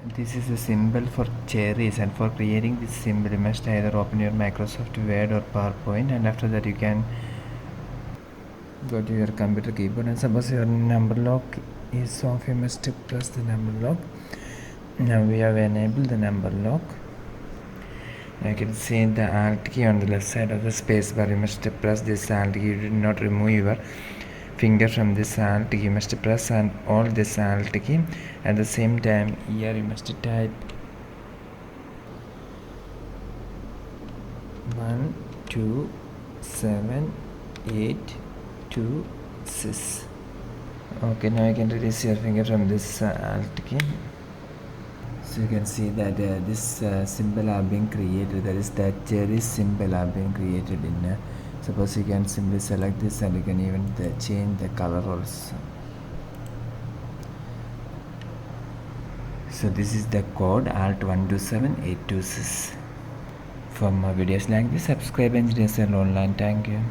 This is a symbol for cherries, and for creating this symbol you must either open your Microsoft Word or PowerPoint, and after that you can go to your computer keyboard, and suppose your number lock is off, you must press the number lock. Now we have enabled the number lock. Now you can see the Alt key on the left side of the space bar. You must press this Alt key. You do not remove your finger from this Alt key. You must press and hold this Alt key. At the same time, here you must type 1 2 7 8 2 6. Okay, now you can release your finger from this Alt key. So you can see that this symbol are being created. That is the cherry symbol are being created in. Suppose you can simply select this, and you can even change the color also. So this is the code Alt127826. For more videos like this, subscribe Engineers Online. Thank you.